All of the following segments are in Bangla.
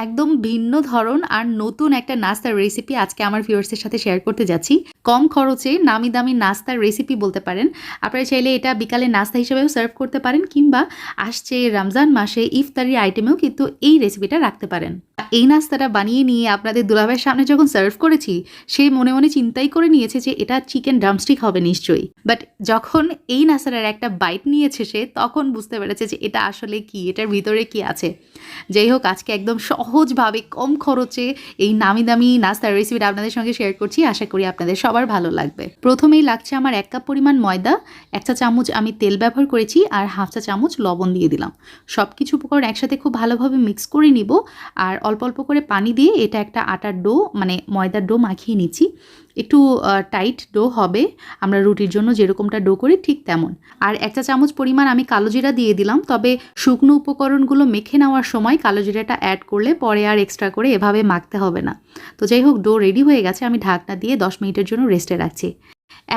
একদম ভিন্ন ধরন আর নতুন একটা নাস্তার রেসিপি আজকে আমার ভিউয়ার্সের সাথে শেয়ার করতে যাচ্ছি। কম খরচে নামি দামি নাস্তার রেসিপি বলতে পারেন। আপনারা চাইলে এটা বিকালে নাস্তা হিসেবেও সার্ভ করতে পারেন কিংবা আসছে রমজান মাসে ইফতারির আইটেমেও কিন্তু এই রেসিপিটা রাখতে পারেন। এই নাস্তাটা বানিয়ে নিয়ে আপনাদের দুলাভাইয়ের সামনে যখন সার্ভ করেছি, সে মনে মনে চিন্তাই করে নিয়েছে যে এটা চিকেন ড্রামস্টিক হবে নিশ্চয়ই। বাট যখন এই নাস্তাটার একটা বাইট নিয়েছে সে, তখন বুঝতে পেরেছে যে এটা আসলে কি, এটার ভিতরে কি আছে। যাই হোক, আজকে একদম সহজভাবে কম খরচে এই নামি দামি নাস্তার রেসিপিটা আপনাদের সঙ্গে শেয়ার করছি। আশা করি আপনাদের সবার ভালো লাগবে। প্রথমেই লাগছে আমার 1 কাপ পরিমাণ ময়দা, 1 চা চামচ আমি তেল ব্যবহার করেছি আর 1/2 চা চামচ লবণ দিয়ে দিলাম। সব কিছু উপকরণ একসাথে খুব ভালোভাবে মিক্স করে নিব আর অল্প অল্প করে পানি দিয়ে এটা একটা আটার ডো মানে ময়দার ডো মাখিয়ে নিচ্ছি। একটু টাইট ডো হবে, আমরা রুটির জন্য যেরকমটা ডো করি ঠিক তেমন। আর 1 চা চামচ পরিমাণ আমি কালো জিরা দিয়ে দিলাম, তবে শুকনো উপকরণগুলো মেখে নেওয়ার সময় কালো জিরাটা অ্যাড করলে পরে আর এক্সট্রা করে এভাবে মাখতে হবে না। তো যাই হোক, ডো রেডি হয়ে গেছে, আমি ঢাকনা দিয়ে 10 মিনিটের জন্য রেস্টে রাখছি।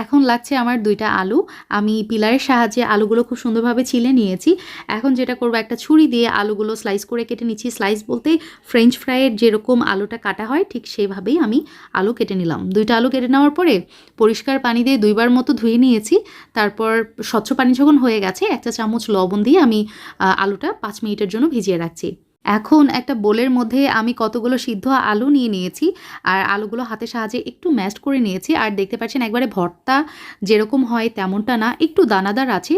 এখন লাগছে আমার 2টা আলু। আমি পিলারের সাহায্যে আলুগুলো খুব সুন্দরভাবে ছিলে নিয়েছি। এখন যেটা করব, একটা ছুরি দিয়ে আলুগুলো স্লাইস করে কেটে নিচ্ছি। স্লাইস বলতে ফ্রেঞ্চ ফ্রাইয়ের যেরকম আলুটা কাটা হয় ঠিক সেভাবেই আমি আলু কেটে নিলাম। 2টা আলু কেটে নেওয়ার পরে পরিষ্কার পানি দিয়ে 2বার মতো ধুয়ে নিয়েছি। তারপর স্বচ্ছ পানি যখন হয়ে গেছে 1 চা চামচ লবণ দিয়ে আমি আলুটা 5 মিনিটের জন্য ভিজিয়ে রাখছি। এখন একটা বোলের মধ্যে আমি কতগুলো সিদ্ধ আলু নিয়ে নিয়েছি আর আলুগুলো হাতের সাহায্যে একটু ম্যাশ করে নিয়েছি। আর দেখতে পাচ্ছেন একবারে ভর্তা যেরকম হয় তেমনটা না, একটু দানাদার আছে।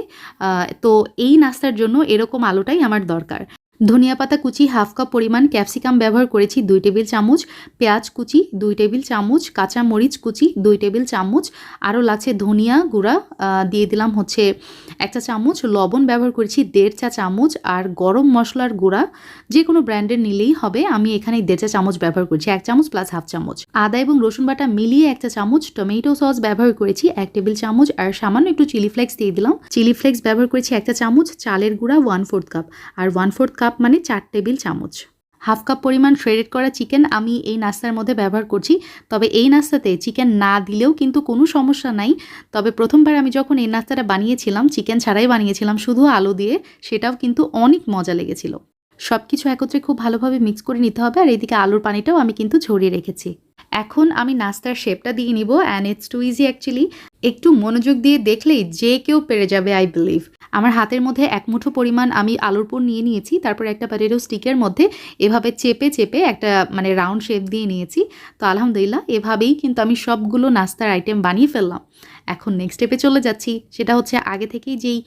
তো এই নাস্তার জন্য এরকম আলুটাই আমার দরকার। ধনিয়া পাতা কুচি 1/2 কাপ পরিমাণ, ক্যাপসিকাম ব্যবহার করেছি 2 টেবিল চামচ, পেঁয়াজ কুচি 2 টেবিল চামচ, কাঁচা মরিচ কুচি 2 টেবিল চামচ, আরও লাগছে ধনিয়া গুঁড়া দিয়ে দিলাম হচ্ছে 1 চা চামচ, লবণ ব্যবহার করেছি 1.5 চা চামচ, আর গরম মশলার গুঁড়া যে কোনো ব্র্যান্ডের নিলেই হবে। আমি এখানে 1.5 চা চামচ ব্যবহার করছি, 1 চামচ প্লাস 1/2 চামচ। আদা এবং রসুন বাটা মিলিয়ে 1 চা চামচ, টমেটো সস ব্যবহার করেছি 1 টেবিল চামচ, আর সামান্য একটু চিলি ফ্লেক্স দিয়ে দিলাম। চিলি ফ্লেক্স ব্যবহার করেছি 1 চা চামচ, চালের গুঁড়া 1/4 কাপ, আর 1/4 কাপ মানে 4 টেবিল চামচ। 1/2 কাপ পরিমাণ শ্রেডেড করা চিকেন আমি এই নাস্তার মধ্যে ব্যবহার করছি। তবে এই নাস্তাতে চিকেন না দিলেও কিন্তু কোনো সমস্যা নাই। তবে প্রথমবার আমি যখন এই নাস্তাটা বানিয়েছিলাম, চিকেন ছাড়াই বানিয়েছিলাম, শুধু আলু দিয়ে, সেটাও কিন্তু অনেক মজা লেগেছিল। সব কিছু একত্রে খুব ভালোভাবে মিক্স করে নিতে হবে। আর এদিকে আলুর পানিটাও আমি কিন্তু ঝরিয়ে রেখেছি। এখন আমি নাস্তার শেপটা দিয়ে নিব, and it's too easy actually. একটু মনোযোগ দিয়ে দেখলেই যে কেউ পেরে যাবে আই বিলিভ। আমার হাতের মধ্যে 1 মুঠো পরিমাণ আমি আলুর পুর নিয়ে নিয়েছি। তারপর একটা পটেটো স্টিকের মধ্যে এভাবে চেপে চেপে একটা মানে রাউন্ড শেপ দিয়ে নিয়েছি। তো আলহামদুলিল্লাহ, এভাবেই কিন্তু আমি সবগুলো নাস্তার আইটেম বানিয়ে ফেললাম। এখন নেক্সট স্টেপে চলে যাচ্ছি, সেটা হচ্ছে আগে থেকেই যেই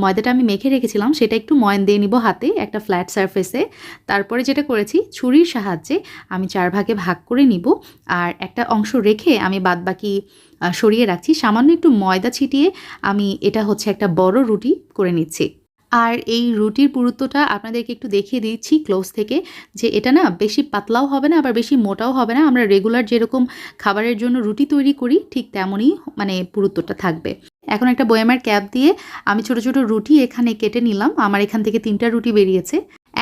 ময়দাটা আমি মেখে রেখেছিলাম সেটা একটু ময়ান দিয়ে নিব হাতে একটা ফ্ল্যাট সারফেসে। তারপরে যেটা করেছি, ছুরির সাহায্যে আমি 4 ভাগে ভাগ করে নিব, আর একটা অংশ রেখে আমি বাদবাকি সরিয়ে রাখছি। সামান্য একটু ময়দা ছিটিয়ে আমি এটা হচ্ছে একটা বড় রুটি করে নিচ্ছি। আর এই রুটির পুরুত্বটা আপনাদেরকে একটু দেখিয়ে দিচ্ছি ক্লোজ থেকে, যে এটা না বেশি পাতলাও হবে না আবার বেশি মোটাও হবে না। আমরা রেগুলার যেরকম খাবারের জন্য রুটি তৈরি করি ঠিক তেমনই মানে পুরুত্বটা থাকবে। এখন একটা বয়ামের ক্যাপ দিয়ে আমি ছোট ছোট রুটি এখানে কেটে নিলাম। আমার এখান থেকে 3টা রুটি বেরিয়েছে।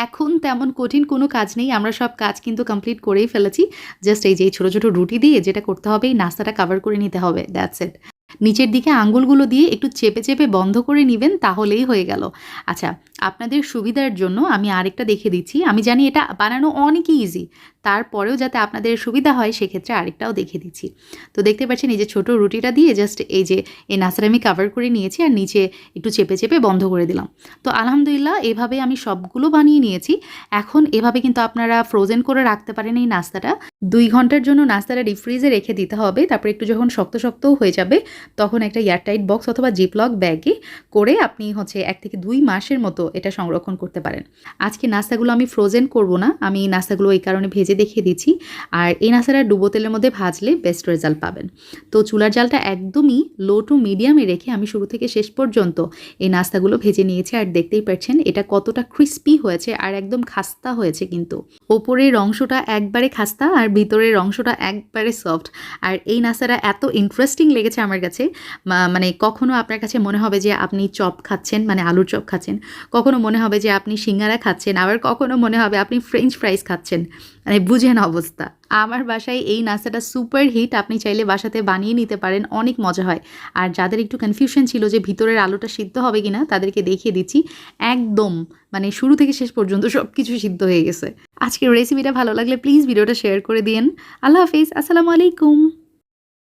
এখন তেমন কঠিন কোনো কাজ নেই, আমরা সব কাজ কিন্তু কমপ্লিট করেই ফেলেছি। জাস্ট এই যে ছোট ছোট রুটি দিয়ে যেটা করতে হবে, এই নাস্তাটা কভার করে নিতে হবে, দ্যাটস ইট। নিচের দিকে আঙ্গুলগুলো দিয়ে একটু চেপে চেপে বন্ধ করে নেবেন, তাহলেই হয়ে গেল। আচ্ছা, আপনাদের সুবিধার জন্য আমি আরেকটা দেখে দিচ্ছি। আমি জানি এটা বানানো অনেক ইজি, তারপরেও যাতে আপনাদের সুবিধা হয় সেক্ষেত্রে আরেকটাও দেখে দিচ্ছি। তো দেখতে পাচ্ছেন এই যে ছোট রুটিটা দিয়ে জাস্ট এই যে এই নাস্তাটা আমি কভার করে নিয়েছি আর নিচে একটু চেপে চেপে বন্ধ করে দিলাম। তো আলহামদুলিল্লাহ, এভাবে আমি সবগুলো বানিয়ে নিয়েছি। এখন এভাবে কিন্তু আপনারা ফ্রোজেন করে রাখতে পারেন এই নাস্তাটা। 2 ঘন্টার জন্য নাস্তাটা ডিপ ফ্রিজে রেখে দিতে হবে। তারপর একটু যখন শক্ত শক্তও হয়ে যাবে, তখন একটা এয়ারটাইট বক্স অথবা জিপলক ব্যাগে করে আপনি হচ্ছে 1 থেকে 2 মাসের মতো এটা সংরক্ষণ করতে পারেন। আজকে নাস্তাগুলো আমি ফ্রোজেন করব না, আমি নাস্তাগুলো এই কারণে ভেজে দেখিয়ে দিচ্ছি। আর এই নাস্তাটা ডুবো তেলের মধ্যে ভাজলে বেস্ট রেজাল্ট পাবেন। তো চুলার জালটা একদমই লো টু মিডিয়ামে রেখে আমি শুরু থেকে শেষ পর্যন্ত এই নাস্তাগুলো ভেজে নিয়েছি। আর দেখতেই পাচ্ছেন এটা কতটা ক্রিস্পি হয়েছে আর একদম খাস্তা হয়েছে। কিন্তু ওপরের অংশটা একবারে খাস্তা আর ভিতরের অংশটা একবারে সফট। আর এই নাস্তাটা এত ইন্টারেস্টিং লেগেছে আমার কাছে, মানে কখনো আপনার কাছে মনে হবে যে আপনি চপ খাচ্ছেন, মানে আলুর চপ খাচ্ছেন, কখনো মনে হবে যে আপনি সিঙ্গারা খাচ্ছেন, আবার কখনো মনে হবে আপনি ফ্রেঞ্চ ফ্রাইজ খাচ্ছেন, মানে বুঝেন অবস্থা। আমার বাসায় এই নাস্তাটা সুপার হিট, আপনি চাইলে বাসাতে বানিয়ে নিতে পারেন, অনেক মজা হয়। আর যাদের একটু কনফিউশন ছিল যে ভিতরের আলুটা সিদ্ধ হবে কিনা, তাদেরকে দেখিয়ে দিচ্ছি একদম মানে শুরু থেকে শেষ পর্যন্ত সব কিছু সিদ্ধ হয়ে গেছে। আজকের রেসিপিটা ভালো লাগলে প্লিজ ভিডিওটা শেয়ার করে দিন। আল্লাহ হাফিজ, আসসালামু আলাইকুম।